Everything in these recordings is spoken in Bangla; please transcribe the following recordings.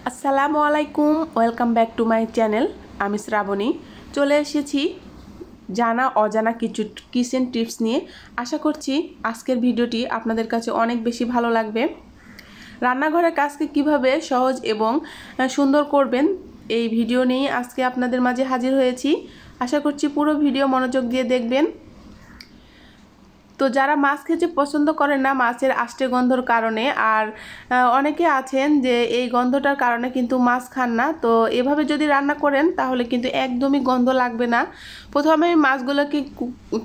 আসসালামু আলাইকুম, welcome back to my channel. আমি শ্রাবণী চলে এসেছি জানা অজানা কিছু কিচেন টিপস নিয়ে। আশা করছি আজকের ভিডিওটি আপনাদের কাছে অনেক বেশি ভালো লাগবে। রান্নাঘরের কাজকে কিভাবে সহজ এবং সুন্দর করবেন এই ভিডিও নিয়ে আজকে আপনাদের মাঝে হাজির হয়েছি। আশা করছি পুরো ভিডিও মনোযোগ দিয়ে দেখবেন। তো যারা মাছ খেতে পছন্দ করেন না মাছের আষ্টে গন্ধর কারণে, আর অনেকে আছেন যে এই গন্ধটার কারণে কিন্তু মাছ খান না, তো এভাবে যদি রান্না করেন তাহলে কিন্তু একদমই গন্ধ লাগবে না। প্রথমে আমি মাছগুলোকে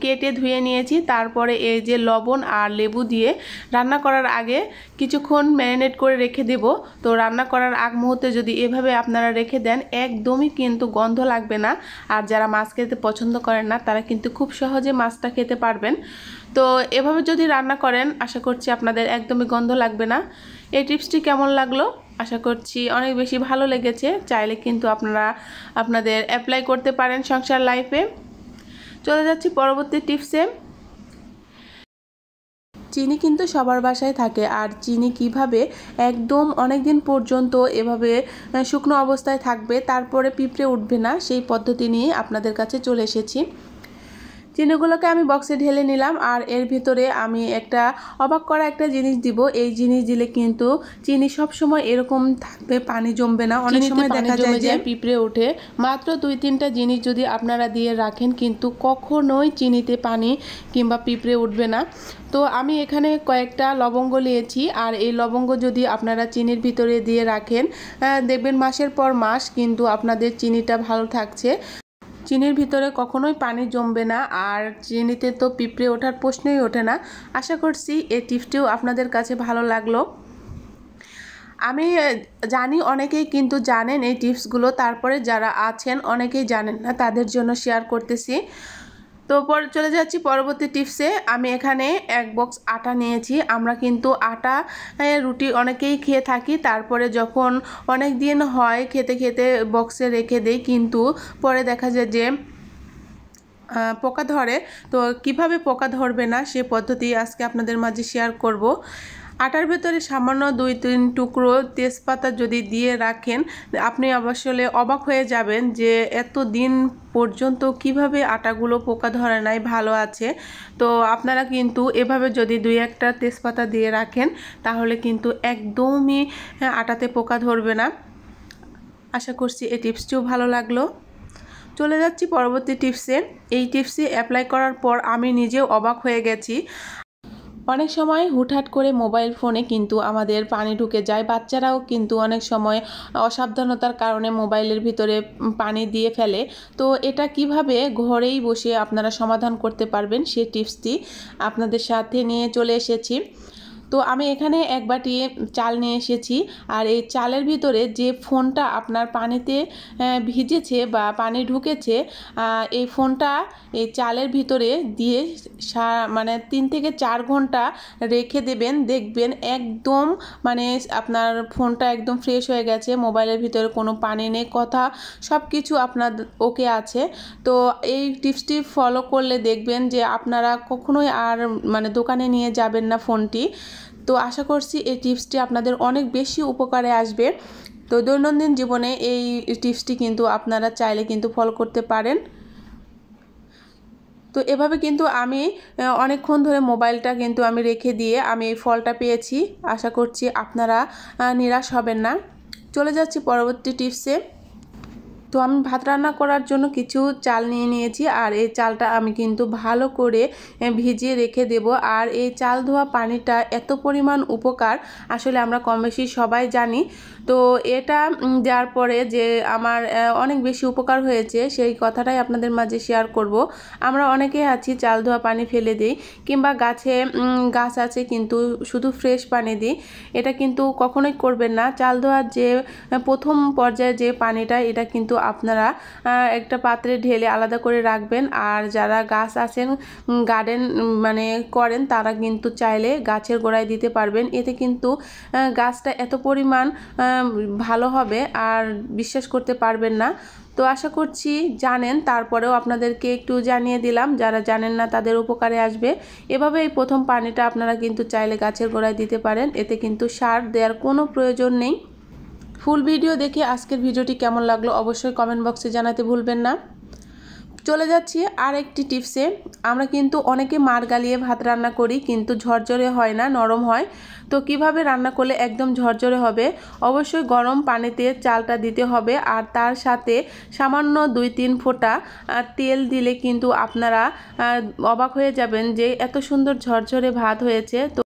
কেটে ধুয়ে নিয়েছি, তারপরে এই যে লবণ আর লেবু দিয়ে রান্না করার আগে কিছুক্ষণ ম্যারিনেট করে রেখে দেব। তো রান্না করার আগ মুহূর্তে যদি এভাবে আপনারা রেখে দেন একদমই কিন্তু গন্ধ লাগবে না। আর যারা মাছ খেতে পছন্দ করেন না তারা কিন্তু খুব সহজে মাছটা খেতে পারবেন। তো এভাবে যদি রান্না করেন আশা করছি আপনাদের একদমই গন্ধ লাগবে না। এই টিপসটি কেমন লাগলো? আশা করছি অনেক বেশি ভালো লেগেছে। চাইলে কিন্তু আপনারা আপনাদের অ্যাপ্লাই করতে পারেন সংসার লাইফে। চলে যাচ্ছি পরবর্তী টিপসে। চিনি কিন্তু সবার বাসায় থাকে, আর চিনি কিভাবে একদম অনেক দিন পর্যন্ত এভাবে শুকনো অবস্থায় থাকবে তারপরে পিঁপড়ে উঠবে না, সেই পদ্ধতি নিয়ে আপনাদের কাছে চলে এসেছি। চিনিগুলোকে আমি বক্সে ঢেলে নিলাম, আর এর ভিতরে আমি একটা অবাক করা একটা জিনিস দিব। এই জিনিস দিলে কিন্তু চিনি সব সময় এরকম থাকবে, পানি জমবে না। অনেক সময় দেখা যায় যে পিঁপড়ে ওঠে। মাত্র 2-3টা জিনিস যদি আপনারা দিয়ে রাখেন কিন্তু কখনোই চিনিতে পানি কিংবা পিঁপড়ে উঠবে না। তো আমি এখানে কয়েকটা লবঙ্গ নিয়েছি, আর এই লবঙ্গ যদি আপনারা চিনির ভিতরে দিয়ে রাখেন দেখবেন মাসের পর মাস কিন্তু আপনাদের চিনিটা ভালো থাকছে। চিনির ভিতরে কখনোই পানি জমবে না, আর চিনিতে তো পিঁপড়ে ওঠার প্রশ্নই ওঠে না। আশা করছি এই টিপসটিও আপনাদের কাছে ভালো লাগলো। আমি জানি অনেকেই কিন্তু জানেন এই টিপসগুলো, তারপরে যারা আছেন অনেকেই জানেন না, তাদের জন্য শেয়ার করতেছি। তো চলে যাচ্ছি পরবর্তী টিপসে। আমি এখানে 1 বক্স আটা নিয়েছি। আমরা কিন্তু আটা রুটি অনেকেই খেয়ে থাকি, তারপরে যখন অনেক দিন হয় খেতে খেতে বক্সে রেখে দেই, কিন্তু পরে দেখা যায় যে পোকা ধরে। তো কিভাবে পোকা ধরবে না সে পদ্ধতি আজকে আপনাদের মাঝে শেয়ার করব। আটার ভেতরে সামান্য 2-3 টুকরো তেজপাতা যদি দিয়ে রাখেন আপনি আসলে অবাক হয়ে যাবেন যে এত দিন পর্যন্ত কিভাবে আটাগুলো পোকা ধরে নাই, ভালো আছে। তো আপনারা কিন্তু এভাবে যদি 2-1টা তেজপাতা দিয়ে রাখেন তাহলে কিন্তু একদমই আটাতে পোকা ধরবে না। আশা করছি এই টিপসটিও ভালো লাগলো। চলে যাচ্ছি পরবর্তী টিপসে। এই টিপসটি অ্যাপ্লাই করার পর আমি নিজেও অবাক হয়ে গেছি। অনেক সময় হুটহাট করে মোবাইল ফোনে কিন্তু আমাদের পানি ঢুকে যায়। বাচ্চারাও কিন্তু অনেক সময় অসাবধানতার কারণে মোবাইলের ভিতরে পানি দিয়ে ফেলে। তো এটা কিভাবে ঘরেই বসে আপনারা সমাধান করতে পারবেন সে টিপসটি আপনাদের সাথে নিয়ে চলে এসেছি। তো আমি এখানে 1 বাটি চাল নিয়ে এসেছি, আর এই চালের ভিতরে যে ফোনটা আপনার পানিতে ভিজেছে বা পানি ঢুকেছে এই ফোনটা এই চালের ভিতরে দিয়ে মানে 3 থেকে 4 ঘন্টা রেখে দেবেন। দেখবেন একদম মানে আপনার ফোনটা একদম ফ্রেশ হয়ে গেছে, মোবাইলের ভিতরে কোনো পানি নেই, কথা সব কিছু আপনার ওকে আছে। তো এই টিপসটি ফলো করলে দেখবেন যে আপনারা কখনোই আর মানে দোকানে নিয়ে যাবেন না ফোনটি। তো আশা করছি এই টিপসটি আপনাদের অনেক বেশি উপকারে আসবে। তো দৈনন্দিন জীবনে এই টিপসটি কিন্তু আপনারা চাইলে কিন্তু ফলো করতে পারেন। তো এভাবে কিন্তু আমি অনেকক্ষণ ধরে মোবাইলটা কিন্তু আমি রেখে দিয়ে আমি এই ফলটা পেয়েছি। আশা করছি আপনারা নিরাশ হবেন না। চলে যাচ্ছি পরবর্তী টিপসে। তো আমি ভাত রান্না করার জন্য কিছু চাল নিয়ে নিয়েছি, আর এই চালটা আমি কিন্তু ভালো করে ভিজিয়ে রেখে দেব। আর এই চাল ধোয়া পানিটা এত পরিমাণ উপকার আসলে আমরা কম বেশি সবাই জানি। তো এটা দেওয়ার পরে যে আমার অনেক বেশি উপকার হয়েছে সেই কথাটাই আপনাদের মাঝে শেয়ার করব। আমরা অনেকেই আছি চাল ধোয়া পানি ফেলে দিই, কিংবা গাছ আছে কিন্তু শুধু ফ্রেশ পানি দিই। এটা কিন্তু কখনোই করবেন না। চাল ধোয়ার যে প্রথম পর্যায়ে যে পানিটা এটা কিন্তু আপনারা একটা পাত্রে ঢেলে আলাদা করে রাখবেন। আর যারা গাছ আছেন গার্ডেন মানে করেন তারা কিন্তু চাইলে গাছের গোড়ায় দিতে পারবেন। এতে কিন্তু গাছটা এত পরিমাণ ভালো হবে আর বিশ্বাস করতে পারবেন না। তো আশা করছি জানেন, তারপরেও আপনাদেরকে একটু জানিয়ে দিলাম, যারা জানেন না তাদের উপকারে আসবে। এভাবে এই প্রথম পানিটা আপনারা কিন্তু চাইলে গাছের গোড়ায় দিতে পারেন, এতে কিন্তু সার দেওয়ার কোনো প্রয়োজন নেই। ফুল ভিডিও দেখে আজকের ভিডিওটি কেমন লাগলো অবশ্যই কমেন্ট বক্সে জানাতে ভুলবেন না। চলে যাচ্ছি আর একটি টিপসে। আমরা কিন্তু অনেকে মার গালিয়ে ভাত রান্না করি, কিন্তু ঝরঝরে হয় না, নরম হয়। তো কিভাবে রান্না করলে একদম ঝরঝরে হবে? অবশ্যই গরম পানিতে চালটা দিতে হবে, আর তার সাথে সামান্য 2-3 ফোঁটা তেল দিলে কিন্তু আপনারা অবাক হয়ে যাবেন যে এত সুন্দর ঝরঝরে ভাত হয়েছে। তো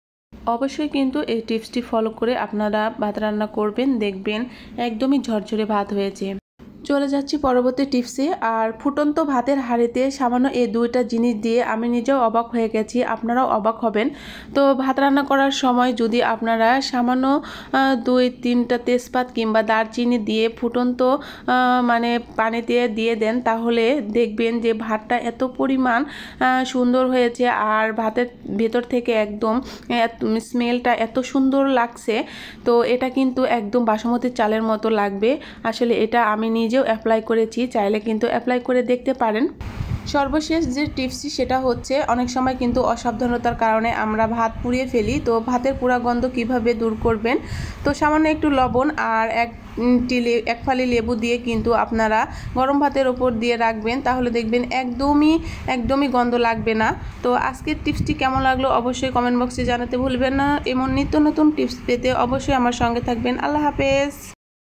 অবশ্যই কিন্তু এই টিপসটি ফলো করে আপনারা ভাত রান্না করবেন, দেখবেন একদমই ঝরঝরে ভাত হয়েছে। চলে যাচ্ছি পরবর্তী টিপসে। আর ফুটন্ত ভাতের হাঁড়িতে সামান্য এই দুইটা জিনিস দিয়ে আমি নিজেও অবাক হয়ে গেছি, আপনারাও অবাক হবেন। তো ভাত রান্না করার সময় যদি আপনারা সামান্য 2-3টা তেজপাত কিংবা দারচিনি দিয়ে ফুটন্ত মানে পানিতে দিয়ে দেন, তাহলে দেখবেন যে ভাতটা এত পরিমাণ সুন্দর হয়েছে, আর ভাতের ভেতর থেকে একদম স্মেলটা এত সুন্দর লাগছে। তো এটা কিন্তু একদম বাসমতি চালের মতো লাগবে। আসলে এটা আমি নিজেও অ্যাপ্লাই করেছি, চাইলে কিন্তু অ্যাপ্লাই করে দেখতে পারেন। সর্বশেষ যে টিপসটি সেটা হচ্ছে, অনেক সময় কিন্তু অসাবধানতার কারণে আমরা ভাত পুড়িয়ে ফেলি। তো ভাতের পোড়া গন্ধ কিভাবে দূর করবেন? তো সামান্য একটু লবণ আর এক ফালি লেবু দিয়ে কিন্তু আপনারা গরম ভাতের ওপর দিয়ে রাখবেন, তাহলে দেখবেন একদমই গন্ধ লাগবে না। তো আজকের টিপসটি কেমন লাগলো অবশ্যই কমেন্ট বক্সে জানাতে ভুলবেন না। এমন নিত্য নতুন টিপস পেতে অবশ্যই আমার সঙ্গে থাকবেন। আল্লাহ হাফেজ।